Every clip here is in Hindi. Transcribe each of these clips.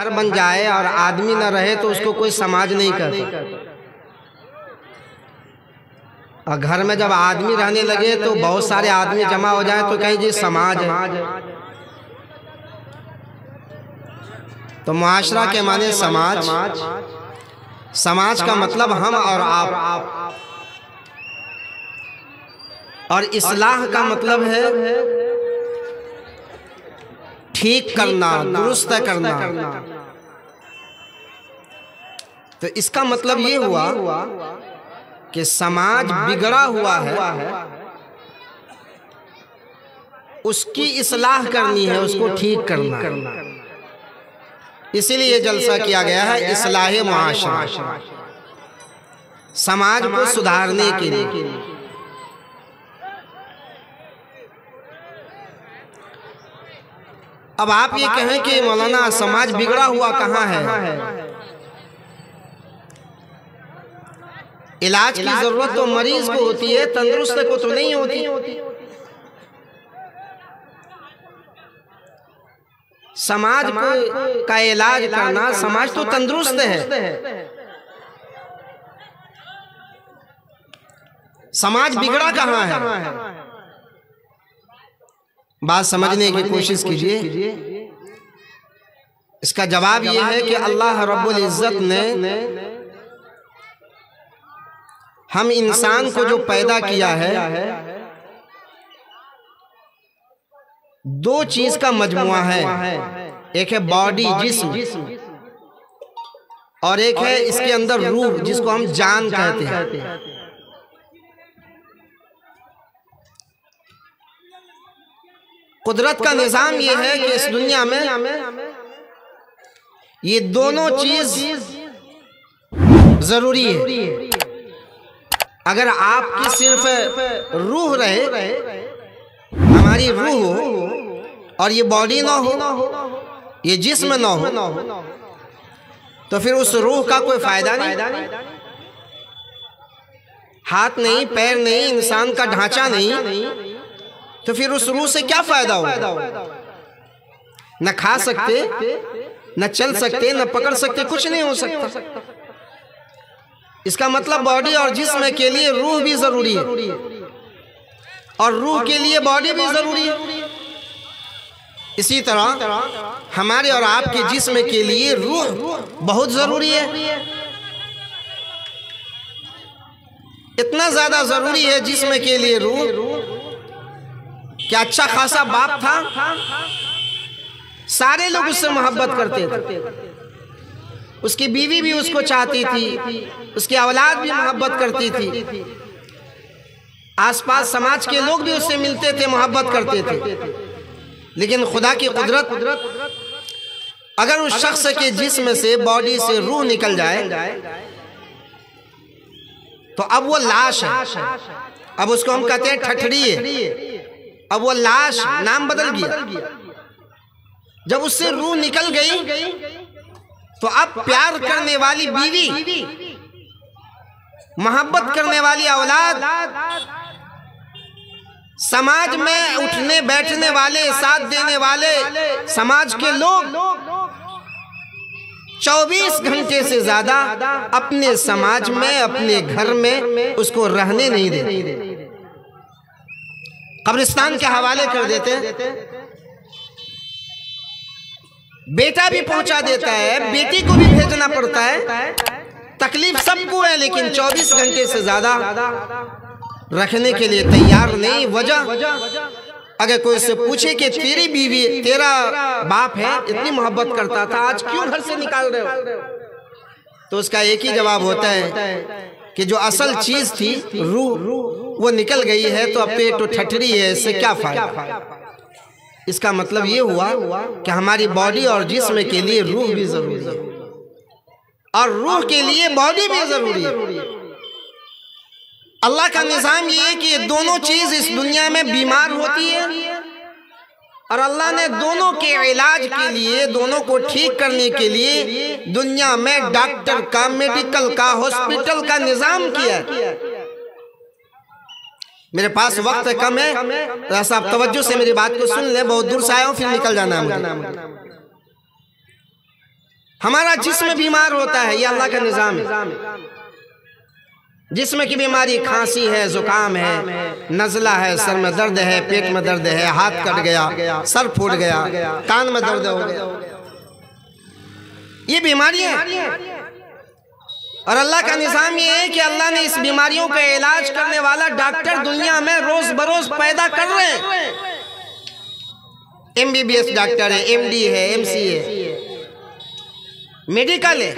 घर बन जाए और आदमी न रहे तो उसको कोई समाज नहीं कहता। और घर में जब आदमी रहने लगे तो बहुत सारे आदमी जमा हो जाए तो कहीं जी समाज है। तो मुआशरा के माने समाज, समाज का मतलब हम और आप, और इस्लाह का मतलब है ठीक करना, दुरुस्त करना। तो इसका मतलब ये हुआ कि समाज बिगड़ा हुआ है, उसकी इस्लाह करनी है, उसको ठीक करना। इसीलिए जलसा किया गया है इस्लाह मुआशरा, समाज को सुधारने के लिए। अब आप ये कहें कि मौलाना समाज बिगड़ा हुआ कहाँ है? इलाज की जरूरत तो मरीज को होती है, तंदुरुस्त को तो नहीं होती। समाज को का इलाज करना, समाज तो तंदुरुस्त है, समाज बिगड़ा कहाँ है? बात समझने की कोशिश कीजिए। इसका जवाब यह है कि अल्लाह रब्बुल इज्जत ने हम इंसान को जो पैदा किया है, दो चीज का मजमुआ है। एक है बॉडी, जिस्म, और एक है इसके अंदर रूह, जिसको हम जान कहते हैं। कुदरत का निजाम ये है कि इस दुनिया में ये दोनों चीज जरूरी है। अगर आपकी सिर्फ रूह रहे, हमारी रूह हो, और ये बॉडी ना हो, ये जिस्म ना हो, तो फिर उस रूह का कोई फायदा नहीं। हाथ नहीं, पैर नहीं, इंसान का ढांचा नहीं, तो फिर उस रूह से क्या फायदा होगा? न खा सकते, न चल सकते, न पकड़ सकते, कुछ नहीं हो सकता। इसका मतलब बॉडी और जिस्म के लिए रूह भी जरूरी है, और रूह के लिए बॉडी भी जरूरी है। इसी तरह हमारे और आपके जिस्म के लिए रूह बहुत जरूरी है। इतना ज्यादा जरूरी है जिस्म के लिए रूह कि अच्छा खासा बाप था, सारे लोग उससे मोहब्बत करते थे, उसकी बीवी भी उसको चाहती थी, उसकी औलाद भी मोहब्बत करती थी, आसपास समाज के लोग भी उससे मिलते थे, मोहब्बत करते थे। लेकिन खुदा की कुदरत, अगर उस शख्स के जिस्म से, बॉडी से रूह निकल जाए तो अब वो लाश है। अब उसको हम कहते हैं ठठड़ी है। अब वो लाश, नाम बदल गया। जब उससे रूह निकल गई तो अब प्यार करने वाली बीवी, मोहब्बत करने वाली औलाद, समाज में उठने बैठने वाले, साथ देने वाले समाज के लोग 24 घंटे से ज्यादा अपने समाज में, अपने घर में उसको रहने नहीं देते, कब्रिस्तान के हवाले कर देते। बेटा भी पहुंचा देता है, बेटी को भी भेजना पड़ता है, तकलीफ सबको है, लेकिन 24 घंटे से ज्यादा रखने के लिए तैयार नहीं। वजह, अगर कोई से पूछे कि तेरी बीवी, तेरा बाप है, इतनी मोहब्बत करता था, आज क्यों घर से निकाल रहे हो, तो उसका एक ही जवाब होता है कि जो असल चीज थी, रूह, वो निकल गई है, तो अब पेट तो ठठरी है, इससे क्या फायदा। इसका मतलब ये हुआ कि हमारी बॉडी और जिस्म के लिए रूह भी जरूरी है, और रूह के लिए बॉडी भी जरूरी है। अल्लाह का निजाम ये है कि ये दोनों चीज इस दुनिया में बीमार होती है, और अल्लाह ने दोनों के इलाज के लिए, दोनों को ठीक करने के लिए दुनिया में डॉक्टर का, मेडिकल का, हॉस्पिटल का निजाम किया। मेरे पास वक्त कम है, तो ऐसा आप तवज्जो से मेरी बात को सुन ले, बहुत दूर से आया हूं, फिर निकल जाना है मुझे। हमारा जिस्म बीमार होता है, ये अल्लाह का निज़ाम है। जिस्म की बीमारी खांसी है, जुकाम है, नज़ला है, सर में दर्द है, पेट में दर्द है, हाथ कट गया, सर फूट गया, कान में दर्द हो गया, ये बीमारियां। और अल्लाह का निज़ाम ये है कि अल्लाह ने इस बीमारियों का इलाज करने वाला डॉक्टर दुनिया में रोज बरोज पैदा कर रहे हैं। MBBS डॉक्टर है, MD है, MC है, मेडिकल है,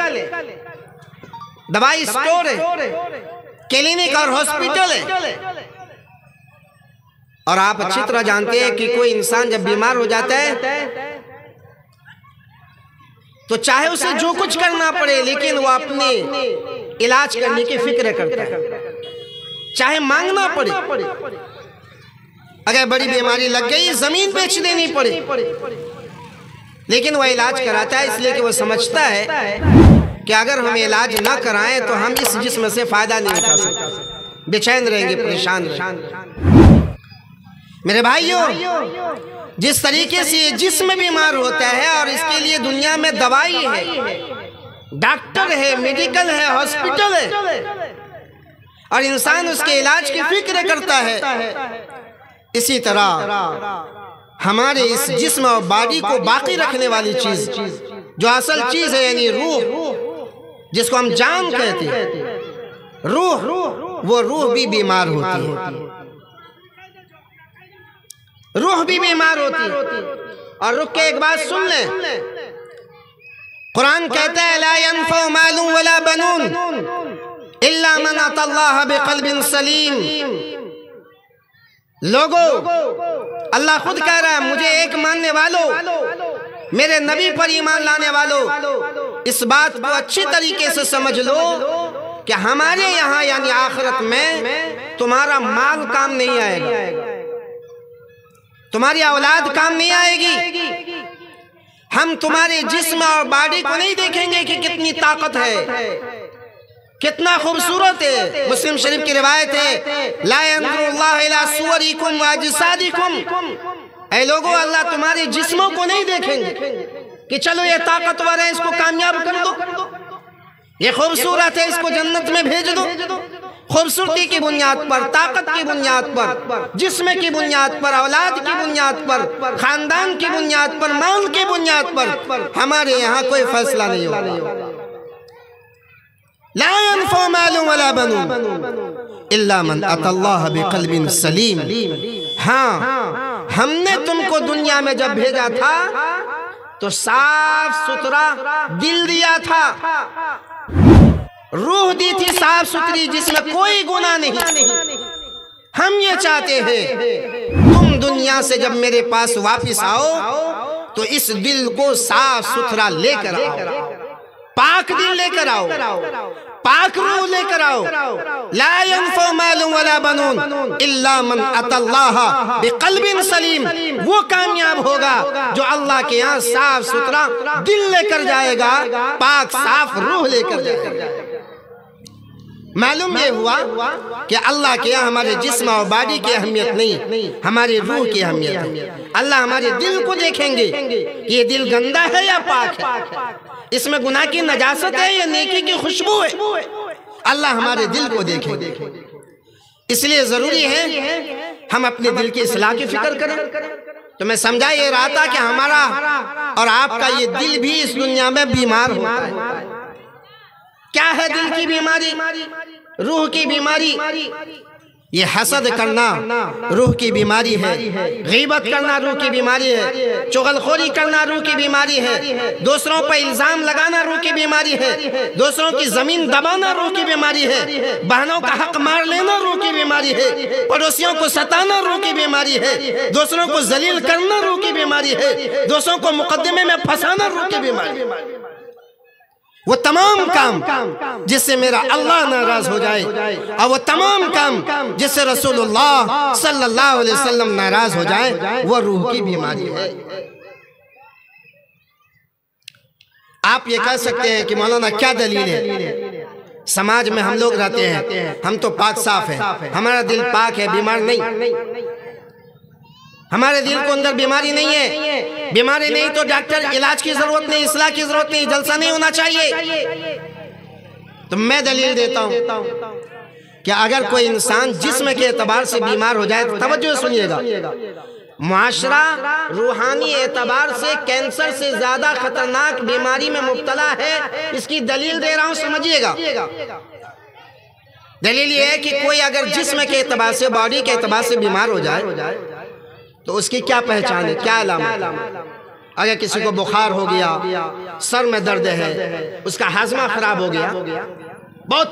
दवाई स्टोर है, क्लिनिक और हॉस्पिटल है। और आप अच्छी तरह जानते हैं कि कोई इंसान जब बीमार हो जाता है तो चाहे उसे जो कुछ करना पड़े, लेकिन वो अपने इलाज करने की फिक्र करता है, चाहे मांगना पड़े। अगर बड़ी बीमारी लग गई, जमीन बेच देनी पड़े, लेकिन वह इलाज कराता है, इसलिए कि वो समझता है कि अगर हम इलाज ना कराएं तो हम इस जिस्म से फायदा नहीं उठा सकते, बेचैन रहेंगे, परेशान रहेंगे। मेरे भाइयों, जिस तरीके से ये जिस्म बीमार होता है और इसके लिए दुनिया में दवाई है, डॉक्टर है, मेडिकल है, हॉस्पिटल है, और इंसान उसके इलाज की फिक्र करता है, इसी तरह हमारे इस जिस्म और बॉडी को बाकी रखने वाली चीज, जो असल चीज है, यानी रूह, जिसको हम जान कहते हैं, रूह, वो रूह भी बीमार होती है, रूह भी बीमार होती है। और रुक के एक बात सुन लें, कुरान कहता है ला यनफ़उ मालुन वला बनून इल्ला मन अतल्लाह बिक़ल्बिन सलीम। लोगों, अल्लाह खुद कह रहा है, मुझे एक मानने वालों, मेरे नबी पर ईमान लाने वालों, इस बात को अच्छी तरीके से समझ लो कि हमारे यहाँ यानी आखिरत में तुम्हारा माल काम नहीं आएगा, तुम्हारी औलाद काम नहीं आएगी। हम तुम्हारे जिस्म और बॉडी को नहीं देखेंगे कि कितनी ताकत है, कितना खूबसूरत है। मुस्लिम शरीफ की रिवायत है, ला यंज़ुरुल्लाहु इला सुवरिकुम व अजसादिकुम। ऐ लोगों, अल्लाह तुम्हारे जिस्मों को नहीं देखेंगे कि चलो ये ताकतवर है, इसको कामयाब कर दो, ये खूबसूरत है, इसको जन्नत में भेज दो। खूबसूरती की बुनियाद पर, ताकत की बुनियाद पर, जिस्म की बुनियाद पर, औलाद की बुनियाद पर, खानदान की बुनियाद पर, माल की बुनियाद पर हमारे यहाँ कोई फैसला नहीं होगा। ला यनफ़उ मालुन वला बनून इल्ला मन अतल्लाह बिक़ल्बिन सलीम। हाँ, हमने तुमको दुनिया में जब भेजा था तो साफ सुथरा दिल दिया था, रूह दी थी साफ सुथरी, जिसमें कोई गुनाह नहीं। हम ये चाहते हैं तुम दुनिया से जब मेरे पास वापस आओ तो इस दिल को साफ सुथरा लेकर आओ, पाक दिल लेकर आओ, पाक रूह लेकर आओ। ला यनफ़उ मालुन वला बनून इल्ला मन अतल्लाह बिक़ल्बिन सलीम। वो कामयाब होगा जो अल्लाह के यहाँ साफ सुथरा दिल लेकर जाएगा, पाक साफ रूह लेकर जाएगा। मालूम ये हुआ कि अल्लाह के यहाँ हमारे जिस्म और बॉडी की अहमियत नहीं, हमारी रूह की अहमियत है। अल्लाह हमारे दिल को देखेंगे कि ये दिल गंदा है या पाक है, इसमें गुनाह की नजासत है या नेकी की खुशबू है। अल्लाह हमारे दिल को देखेंगे। इसलिए जरूरी है हम अपने दिल की इस्लाह की फिक्र करें। तो मैं समझा ये रहा था कि हमारा और आपका ये दिल भी इस दुनिया में बीमार होता है। क्या है दिल की बीमारी, रूह की बीमारी? ये हसद करना रूह की बीमारी है, गीबत करना रूह की बीमारी है, चुगलखोरी करना रूह की बीमारी है, दूसरों पर इल्जाम लगाना रूह की बीमारी है, दूसरों की जमीन दबाना रूह की बीमारी है, बहनों का हक मार लेना रूह की बीमारी है, पड़ोसियों को सताना रूह की बीमारी है, दूसरों को जलील करना रूह की बीमारी है, दूसरों को मुकद्दमे में फंसाना रूह की बीमारी। वो तमाम काम जिससे मेरा अल्लाह नाराज हो जाए और वो तमाम काम जिससे रसूलुल्लाह सल्लल्लाहु अलैहि वसल्लम नाराज हो जाए, वो रूह की बीमारी है। आप ये कह सकते हैं कि मौलाना क्या दलील है? समाज में हम लोग रहते हैं, हम तो पाक साफ है, हमारा दिल पाक है, बीमार नहीं। हमारे दिल को अंदर बीमारी नहीं है, बीमारी नहीं तो डॉक्टर इलाज की जरूरत नहीं, इस्लाह की जरूरत नहीं, जलसा नहीं होना चाहिए। तो मैं दलील देता हूं कि अगर कोई इंसान जिस्म के एतबार से बीमार हो जाए, तवज्जो सुनिएगा, मुआशरा रूहानी एतबार से कैंसर से ज्यादा खतरनाक बीमारी में मुब्तला है। इसकी दलील दे रहा हूं, समझिएगा। दलील ये है कि कोई अगर जिस्म के एतबार से, बॉडी के एतबार से बीमार हो जाए तो उसकी क्या पहचान है, क्या अलामत है? अगर किसी को बुखार हो गया, सर में दर्द है, उसका हाजमा खराब हो गया, बहुत